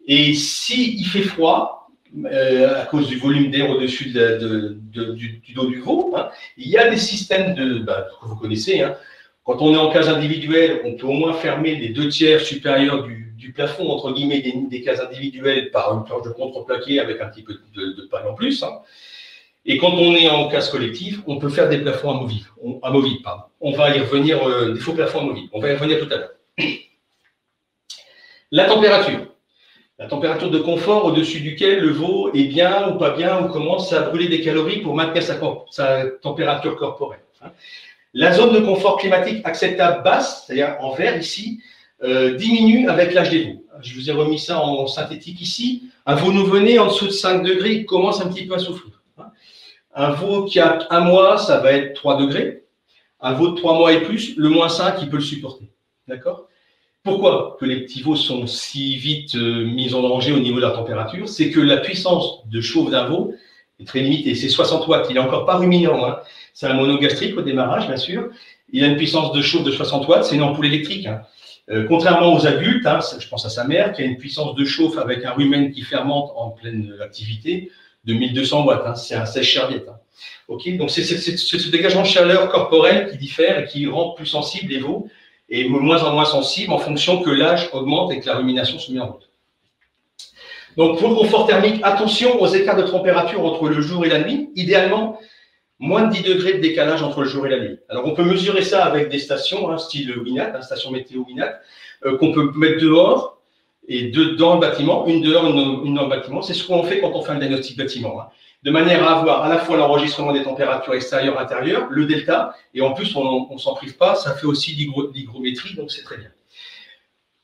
Et s'il fait froid, à cause du volume d'air au-dessus du dos du veau, hein, il y a des systèmes que vous connaissez. Hein. Quand on est en case individuelle, on peut au moins fermer les 2/3 supérieurs du plafond, entre guillemets, des cases individuelles par une planche de contreplaqué avec un petit peu de paille en plus. Hein. Et quand on est en case collective, on peut faire des plafonds amovibles. On va y revenir, des faux plafonds amovibles. On va y revenir tout à l'heure. La température. La température de confort au-dessus duquel le veau est bien ou pas bien ou commence à brûler des calories pour maintenir sa température corporelle. Hein. La zone de confort climatique acceptable basse, c'est-à-dire en vert ici, diminue avec l'âge des veaux. Je vous ai remis ça en synthétique ici. Un veau nouveau-né en dessous de 5 degrés, il commence un petit peu à souffrir. Un veau qui a 1 mois, ça va être 3 degrés. Un veau de 3 mois et plus, le moins 5, il peut le supporter. D'accord? Pourquoi que les petits veaux sont si vite mis en danger au niveau de la température? C'est que la puissance de chauffe d'un veau est très limitée. C'est 60 watts. Il n'est encore pas ruminant. Hein. C'est un monogastrique au démarrage, bien sûr. Il a une puissance de chauffe de 60 watts. C'est une ampoule électrique. Hein. Contrairement aux adultes, hein, je pense à sa mère, qui a une puissance de chauffe avec un rumen qui fermente en pleine activité de 1200 watts. Hein. C'est un sèche-serviette. Hein. Okay, donc c'est ce dégagement de chaleur corporelle qui diffère et qui rend plus sensibles les veaux et de moins en moins sensibles en fonction que l'âge augmente et que la rumination se met en route. Donc pour le confort thermique, attention aux écarts de température entre le jour et la nuit. Idéalement, moins de 10 degrés de décalage entre le jour et la nuit. Alors on peut mesurer ça avec des stations, hein, style Winat, station météo Winat, qu'on peut mettre dehors et deux dans le bâtiment, une dehors, une dans le bâtiment. C'est ce qu'on fait quand on fait un diagnostic bâtiment. Hein. De manière à avoir à la fois l'enregistrement des températures extérieures, intérieures, le delta, et en plus, on ne s'en prive pas, ça fait aussi l'hygrométrie, donc c'est très bien.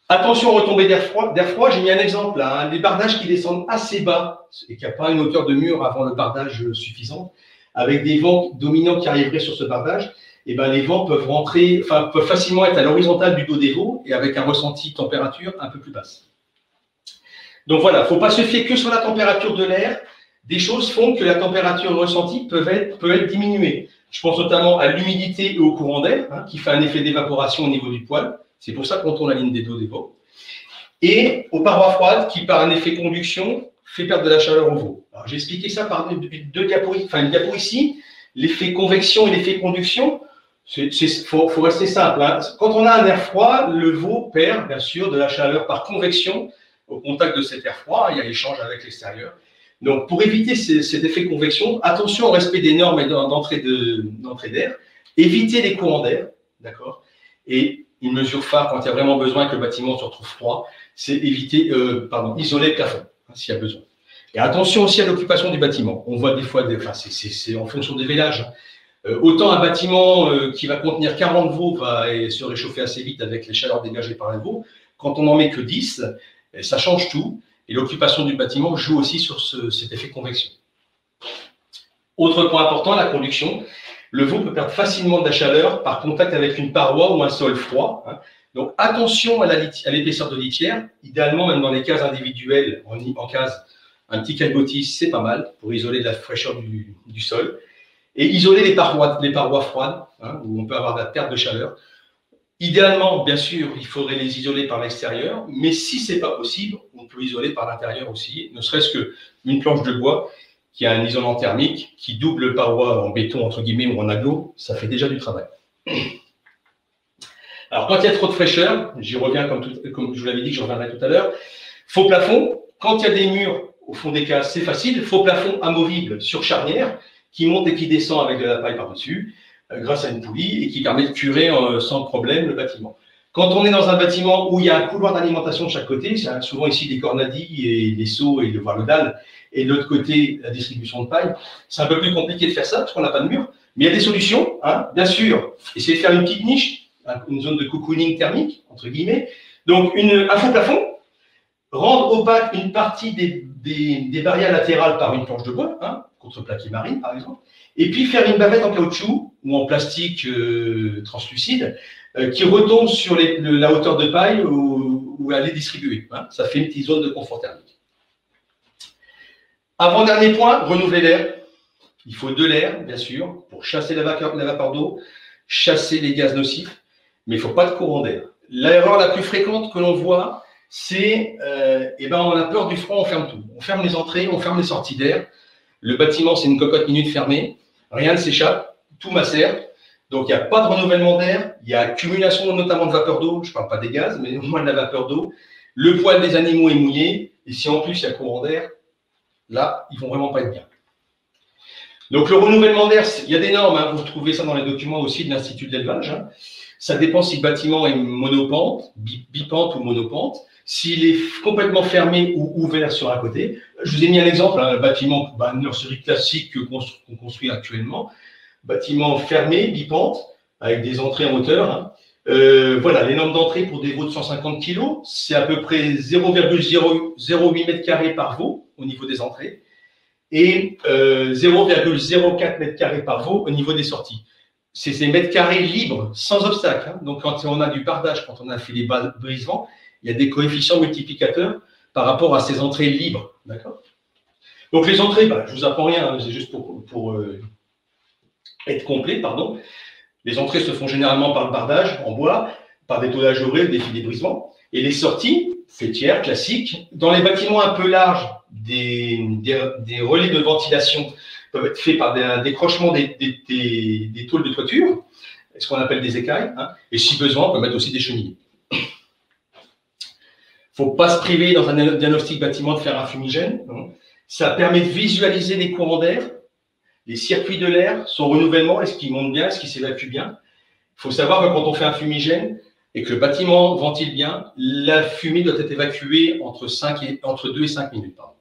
Attention aux retombées d'air froid, j'ai mis un exemple là, hein, les bardages qui descendent assez bas et qui n'ont pas une hauteur de mur avant le bardage suffisante, avec des vents dominants qui arriveraient sur ce bardage, et ben les vents peuvent rentrer, enfin peuvent facilement être à l'horizontale du dos des veaux et avec un ressenti température un peu plus basse. Donc voilà, il ne faut pas se fier que sur la température de l'air. Des choses font que la température ressentie peut être diminuée. Je pense notamment à l'humidité et au courant d'air, hein, qui fait un effet d'évaporation au niveau du poil. C'est pour ça qu'on tourne la ligne des dos des veaux. Et aux parois froides, qui par un effet conduction, fait perdre de la chaleur aux veaux. Alors j'ai expliqué ça par deux diapos, enfin une diapo ici, l'effet convection et l'effet conduction. Faut rester simple. Hein. Quand on a un air froid, le veau perd bien sûr de la chaleur par convection au contact de cet air froid. Il y a l'échange avec l'extérieur. Donc, pour éviter cet effet convection, attention au respect des normes d'entrée d'air, éviter les courants d'air, d'accord? Et une mesure phare quand il y a vraiment besoin que le bâtiment se retrouve froid, c'est isoler le plafond, hein, s'il y a besoin. Et attention aussi à l'occupation du bâtiment. On voit des fois, c'est en fonction des vélages. Autant un bâtiment qui va contenir 40 veaux va se réchauffer assez vite avec les chaleurs dégagées par les veaux. Quand on n'en met que 10, ça change tout. Et l'occupation du bâtiment joue aussi sur cet effet convection. Autre point important, la conduction. Le veau peut perdre facilement de la chaleur par contact avec une paroi ou un sol froid. Hein. Donc attention à l'épaisseur de litière. Idéalement, même dans les cases individuelles, en case, un petit calgotis, c'est pas mal pour isoler de la fraîcheur du sol. Et isoler les parois froides, hein, où on peut avoir de la perte de chaleur. Idéalement, bien sûr, il faudrait les isoler par l'extérieur, mais si ce n'est pas possible, on peut isoler par l'intérieur aussi, ne serait-ce qu'une planche de bois qui a un isolant thermique, qui double paroi en béton, entre guillemets, ou en agneau, ça fait déjà du travail. Alors, quand il y a trop de fraîcheur, j'y reviens comme je vous l'avais dit, que je reviendrai tout à l'heure, faux plafond, quand il y a des murs au fond des cases, c'est facile, faux plafond amovible sur charnière, qui monte et qui descend avec de la paille par-dessus, grâce à une poulie et qui permet de curer sans problème le bâtiment. Quand on est dans un bâtiment où il y a un couloir d'alimentation de chaque côté, c'est souvent ici des cornadis et des seaux et le dalle, et de l'autre côté la distribution de paille, c'est un peu plus compliqué de faire ça parce qu'on n'a pas de mur, mais il y a des solutions, hein, bien sûr. Essayez de faire une petite niche, une zone de cocooning thermique, entre guillemets. Donc un faux plafond, rendre opaque une partie des barrières latérales par une planche de bois, hein, contreplaqué marine par exemple, et puis faire une bavette en caoutchouc ou en plastique translucide qui retombe sur la hauteur de paille où elle est distribuée. Hein. Ça fait une petite zone de confort thermique. Avant-dernier point, renouveler l'air. Il faut de l'air, bien sûr, pour chasser la vapeur d'eau, chasser les gaz nocifs, mais il ne faut pas de courant d'air. L'erreur la plus fréquente que l'on voit, c'est on a peur du froid, on ferme tout. On ferme les entrées, on ferme les sorties d'air. Le bâtiment, c'est une cocotte minute fermée. Rien ne s'échappe, tout macère. Donc, il n'y a pas de renouvellement d'air. Il y a accumulation notamment de vapeur d'eau. Je ne parle pas des gaz, mais au moins de la vapeur d'eau. Le poil des animaux est mouillé. Et si en plus, il y a courant d'air, là, ils ne vont vraiment pas être bien. Donc, le renouvellement d'air, il y a des normes. Hein. Vous retrouvez ça dans les documents aussi de l'Institut de l'élevage. Hein. Ça dépend si le bâtiment est monopente, bipente ou monopente. S'il est complètement fermé ou ouvert sur un côté, je vous ai mis un exemple, un bâtiment, une nurserie classique qu'on construit actuellement, bâtiment fermé, bipente, avec des entrées en hauteur, hein, Voilà, les normes d'entrée pour des veaux de 150 kg, c'est à peu près 0,008 m² par veau au niveau des entrées et 0,04 m² par veau au niveau des sorties. C'est des mètres carrés libres, sans obstacle. Hein. Donc, quand on a du bardage, quand on a fait des brisevents, il y a des coefficients multiplicateurs par rapport à ces entrées libres. D'accord. Donc, les entrées, bah, je ne vous apprends rien, hein, c'est juste pour être complet, pardon. Les entrées se font généralement par le bardage en bois, par des tôlages dorés, des filets brisement. Et les sorties, faîtières, classiques. Dans les bâtiments un peu larges, des relais de ventilation peuvent être faits par un décrochement des tôles de toiture, ce qu'on appelle des écailles. Hein. Et si besoin, on peut mettre aussi des cheminées. Il ne faut pas se priver dans un diagnostic bâtiment de faire un fumigène. Hein. Ça permet de visualiser les courants d'air, les circuits de l'air, son renouvellement, est-ce qu'il monte bien, est-ce qu'il s'évacue bien. Il faut savoir que quand on fait un fumigène et que le bâtiment ventile bien, la fumée doit être évacuée entre 2 et 5 minutes. Pardon.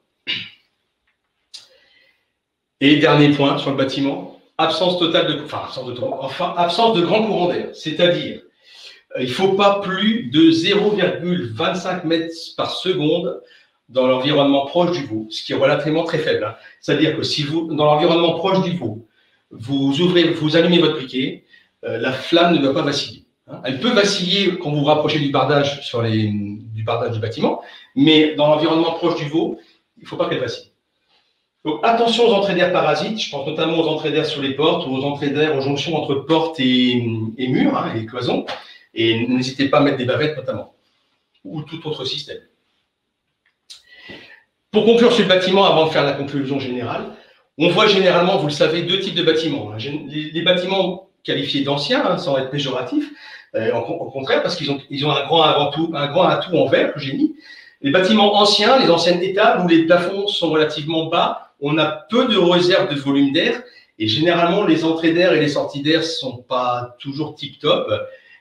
Et dernier point sur le bâtiment, absence de grand courant d'air. C'est-à-dire, il ne faut pas plus de 0,25 mètres par seconde dans l'environnement proche du veau, ce qui est relativement très faible. Hein. C'est-à-dire que si vous, dans l'environnement proche du veau, vous allumez votre briquet, la flamme ne doit pas vaciller. Hein. Elle peut vaciller quand vous vous rapprochez du bardage du bardage du bâtiment, mais dans l'environnement proche du veau, il ne faut pas qu'elle vacille. Donc attention aux entrées d'air parasites, je pense notamment aux entrées d'air sur les portes, ou aux entrées d'air aux jonctions entre portes et murs, hein, et cloisons, et n'hésitez pas à mettre des bavettes notamment, ou tout autre système. Pour conclure sur le bâtiment, avant de faire la conclusion générale, on voit généralement, vous le savez, deux types de bâtiments. Les bâtiments qualifiés d'anciens, hein, sans être péjoratifs, au contraire, parce qu'ils ont un grand atout en verre que j'ai mis. Les bâtiments anciens, les anciennes étables où les plafonds sont relativement bas, on a peu de réserve de volume d'air et généralement les entrées d'air et les sorties d'air ne sont pas toujours tip-top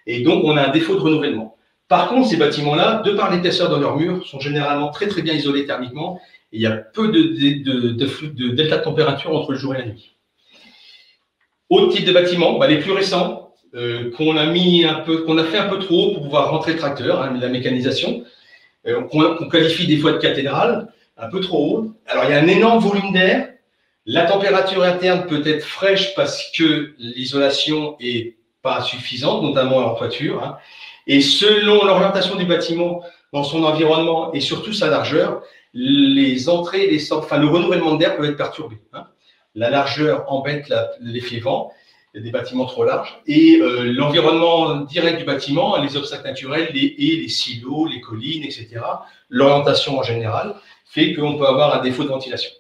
et donc on a un défaut de renouvellement. Par contre, ces bâtiments-là, de par l'épaisseur de leurs murs, sont généralement très très bien isolés thermiquement et il y a peu de delta de température entre le jour et la nuit. Autre type de bâtiments, les plus récents, qu'on a fait un peu trop haut pour pouvoir rentrer le tracteur, hein, la mécanisation, qu'on qualifie des fois de cathédrale, un peu trop haut. Alors il y a un énorme volume d'air, la température interne peut être fraîche parce que l'isolation n'est pas suffisante, notamment en toiture, hein. Et selon l'orientation du bâtiment dans son environnement et surtout sa largeur, les entrées et les sorties, le renouvellement d'air peut être perturbé. Hein. La largeur embête l'effet vent, il y a des bâtiments trop larges, et l'environnement direct du bâtiment, les obstacles naturels, les haies, les silos, les collines, etc., l'orientation en général, fait qu'on peut avoir un défaut de ventilation.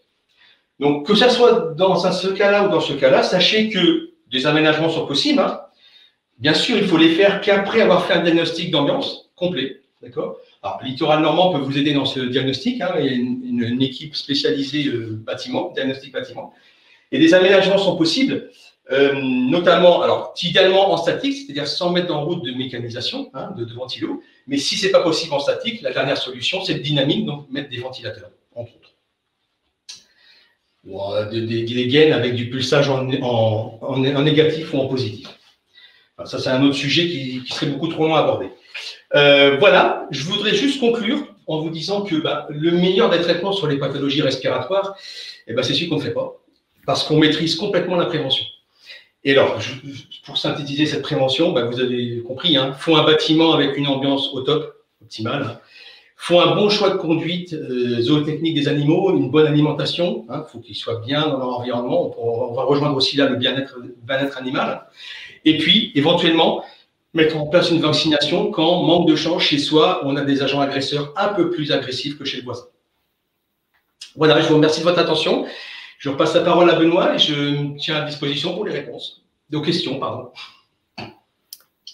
Donc, que ça soit dans ce cas-là ou dans ce cas-là, sachez que des aménagements sont possibles. Hein. Bien sûr, il faut les faire qu'après avoir fait un diagnostic d'ambiance complet. D'accord. Alors, Littoral Normand peut vous aider dans ce diagnostic. Hein. Il y a une équipe spécialisée bâtiment, diagnostic bâtiment. Et des aménagements sont possibles, notamment, alors, idéalement en statique, c'est-à-dire sans mettre en route de mécanisation, hein, de ventilo. Mais si ce n'est pas possible en statique, la dernière solution, c'est le dynamique, donc mettre des ventilateurs, entre autres. Ou des gaines avec du pulsage en négatif ou en positif. Ça, c'est un autre sujet qui serait beaucoup trop long à aborder. Voilà, je voudrais juste conclure en vous disant que le meilleur des traitements sur les pathologies respiratoires, c'est celui qu'on ne fait pas, parce qu'on maîtrise complètement la prévention. Et alors, pour synthétiser cette prévention, vous avez compris, hein, faut un bâtiment avec une ambiance au top, optimale. Hein. Faut un bon choix de conduite zootechnique des animaux, une bonne alimentation. Hein, faut qu'ils soient bien dans leur environnement. On va rejoindre aussi là le bien-être animal. Et puis, éventuellement, mettre en place une vaccination quand, manque de chance, chez soi, on a des agents agresseurs un peu plus agressifs que chez le voisin. Voilà, je vous remercie de votre attention. Je repasse la parole à Benoît et je me tiens à disposition pour les réponses. Aux questions, pardon.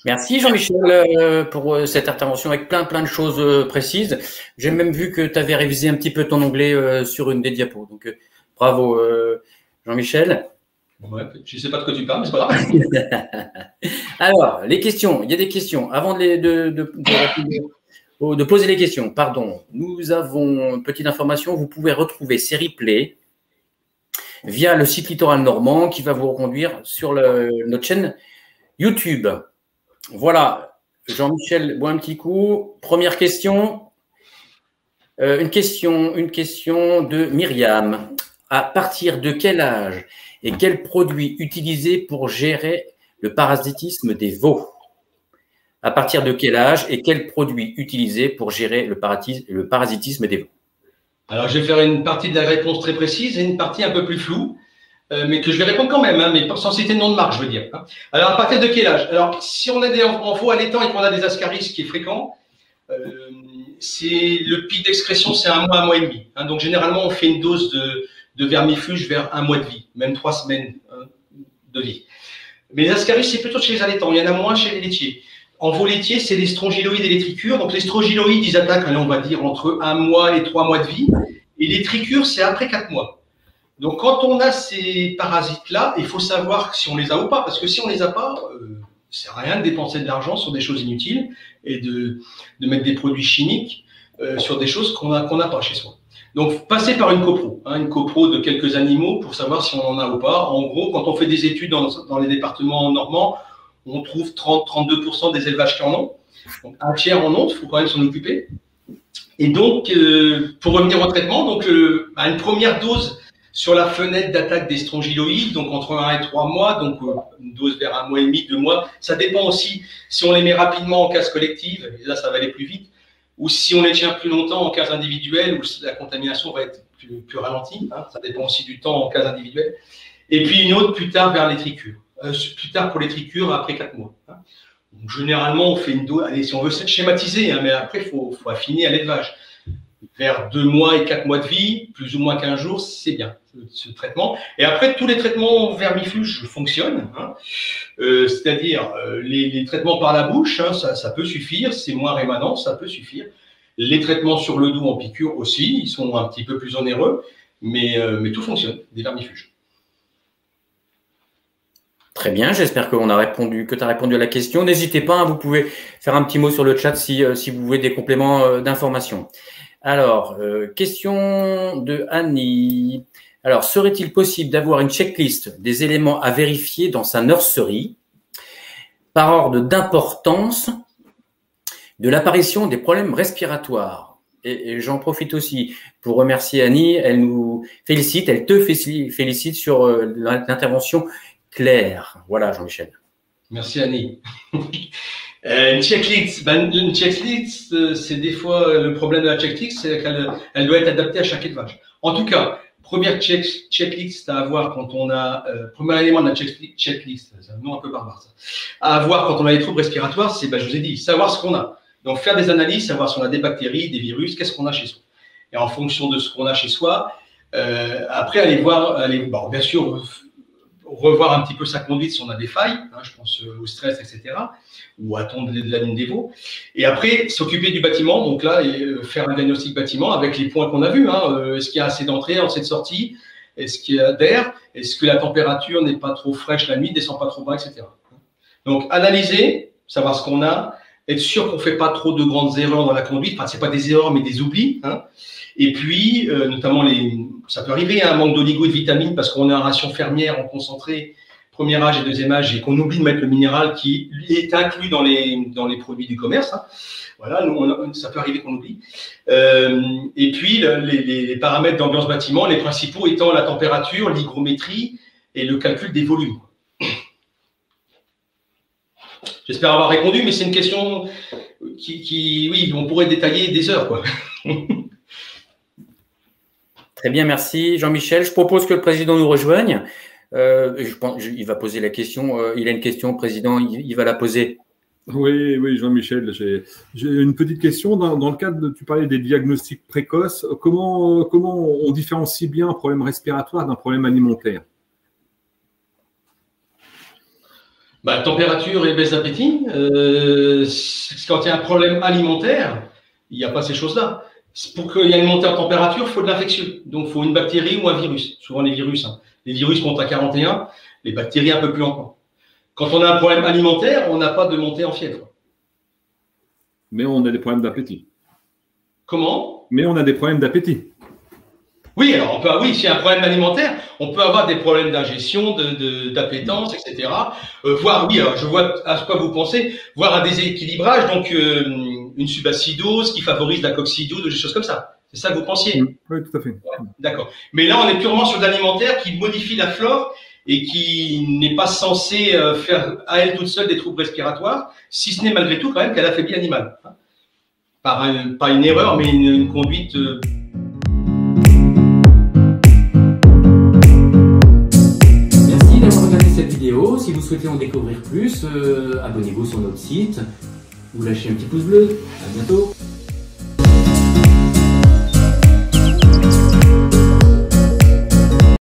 Merci Jean-Michel pour cette intervention avec plein de choses précises. J'ai même vu que tu avais révisé un petit peu ton anglais sur une des diapos. Donc, bravo Jean-Michel. Ouais, je ne sais pas de quoi tu parles, mais c'est pas grave. Alors, les questions, il y a des questions. Avant de poser les questions, pardon, nous avons une petite information. Vous pouvez retrouver ces replays via le site Littoral Normand qui va vous reconduire sur notre chaîne YouTube. Voilà, Jean-Michel boit un petit coup. Première question. Une question de Myriam. À partir de quel âge et quels produits utiliser pour gérer le parasitisme des veaux? À partir de quel âge et quels produits utiliser pour gérer le parasitisme des veaux? Alors, je vais faire une partie de la réponse très précise et une partie un peu plus floue, mais que je vais répondre quand même, hein, mais sans citer de nom de marque, je veux dire. Hein. Alors, à partir de quel âge? Alors, si on a des enfants allaitants et qu'on a des ascaris, qui est fréquent, c'est le pic d'excrétion, c'est un mois et demi. Hein. Donc, généralement, on fait une dose de vermifuge vers un mois de vie, même 3 semaines de vie. Mais les ascaris, c'est plutôt chez les allaitants. Il y en a moins chez les laitiers. En veau laitier, c'est les strongyloïdes et les trichures. Donc, les strongyloïdes, ils attaquent, allez, on va dire, entre 1 mois et 3 mois de vie. Et les trichures, c'est après 4 mois. Donc, quand on a ces parasites-là, il faut savoir si on les a ou pas. Parce que si on les a pas, c'est rien de dépenser de l'argent sur des choses inutiles et de mettre des produits chimiques sur des choses qu'on n'a pas chez soi. Donc, passer par une copro, hein, une copro de quelques animaux pour savoir si on en a ou pas. En gros, quand on fait des études dans les départements normands, on trouve 30-32% des élevages qui en ont. Donc, un tiers en ont, il faut quand même s'en occuper. Et donc, pour revenir au traitement, donc, une première dose sur la fenêtre d'attaque des strongyloïdes, donc entre 1 et 3 mois, donc une dose vers 1 mois et demi, 2 mois. Ça dépend aussi si on les met rapidement en case collective, et là, ça va aller plus vite, ou si on les tient plus longtemps en case individuelle, où la contamination va être plus ralentie. Hein, ça dépend aussi du temps en case individuelle. Et puis une autre plus tard vers les trichures. Plus tard pour les trichures, après 4 mois. Hein. Donc, généralement, on fait une dose, allez, si on veut schématiser, hein, mais après, il faut affiner à l'élevage. Vers 2 mois et 4 mois de vie, plus ou moins 15 jours, c'est bien, ce traitement. Et après, tous les traitements vermifuges fonctionnent. Hein. C'est-à-dire, les traitements par la bouche, hein, ça peut suffire, c'est moins rémanent, ça peut suffire. Les traitements sur le dos en piqûre aussi, ils sont un petit peu plus onéreux, mais tout fonctionne, des vermifuges. Très bien, j'espère que tu as répondu à la question. N'hésitez pas, hein, vous pouvez faire un petit mot sur le chat si vous voulez des compléments d'information. Alors, question de Annie. Alors, serait-il possible d'avoir une checklist des éléments à vérifier dans sa nurserie par ordre d'importance de l'apparition des problèmes respiratoires? Et j'en profite aussi pour remercier Annie. Elle nous félicite, elle te félicite sur l'intervention claire. Voilà, Jean-Michel. Merci, Annie. Une checklist, c'est des fois le problème de la checklist, c'est qu'elle doit être adaptée à chaque élevage. En tout cas, première checklist à avoir quand on a, premier élément de la checklist, c'est un nom un peu barbare ça, à avoir quand on a des troubles respiratoires, c'est, je vous ai dit, savoir ce qu'on a. Donc faire des analyses, savoir si on a des bactéries, des virus, qu'est-ce qu'on a chez soi. Et en fonction de ce qu'on a chez soi, après aller voir, bien sûr, revoir un petit peu sa conduite si on a des failles, hein, je pense au stress, etc., ou à tomber de la ligne des veaux. Et après, s'occuper du bâtiment, donc là, faire un diagnostic bâtiment avec les points qu'on a vus. Hein, est-ce qu'il y a assez d'entrée, assez de sortie? Est-ce qu'il y a d'air? Est-ce que la température n'est pas trop fraîche la nuit, descend pas trop bas, etc. Donc, analyser, savoir ce qu'on a, être sûr qu'on ne fait pas trop de grandes erreurs dans la conduite. Enfin, ce n'est pas des erreurs, mais des oublis. Hein. Et puis, notamment, ça peut arriver, un manque d'oligo et de vitamines parce qu'on est en ration fermière, en concentré, premier âge et deuxième âge, et qu'on oublie de mettre le minéral qui est inclus dans les produits du commerce. Hein. Voilà, ça peut arriver qu'on oublie. Et puis, les paramètres d'ambiance bâtiment, les principaux étant la température, l'hygrométrie et le calcul des volumes. J'espère avoir répondu, mais c'est une question oui, on pourrait détailler des heures, quoi. Très bien, merci Jean-Michel. Je propose que le président nous rejoigne. Il va poser la question. Il a une question, président, il va la poser. Oui, Jean-Michel, j'ai une petite question. Dans le cadre tu parlais des diagnostics précoces, comment on différencie bien un problème respiratoire d'un problème alimentaire? Température et baisse d'appétit. Quand il y a un problème alimentaire, il n'y a pas ces choses-là. Pour qu'il y ait une montée en température, il faut de l'infectieux. Donc, il faut une bactérie ou un virus. Souvent, les virus. Hein. Les virus montent à 41, les bactéries un peu plus lentement. Quand on a un problème alimentaire, on n'a pas de montée en fièvre. Mais on a des problèmes d'appétit. Comment? Mais on a des problèmes d'appétit. Oui, alors oui, s'il y a un problème alimentaire, on peut avoir des problèmes d'ingestion, d'appétence, etc. Voire, oui, alors je vois à quoi vous pensez, voire un déséquilibrage, donc une subacidose qui favorise la coccidose, des choses comme ça. C'est ça que vous pensiez? Oui, tout à fait. Ouais, d'accord. Mais là, on est purement sur de l'alimentaire qui modifie la flore et qui n'est pas censé faire à elle toute seule des troubles respiratoires, si ce n'est malgré tout quand même qu'elle affaiblit l'animal. Hein. Pas une erreur, mais une conduite... Merci d'avoir regardé cette vidéo. Si vous souhaitez en découvrir plus, abonnez-vous sur notre site ou lâchez un petit pouce bleu. À bientôt.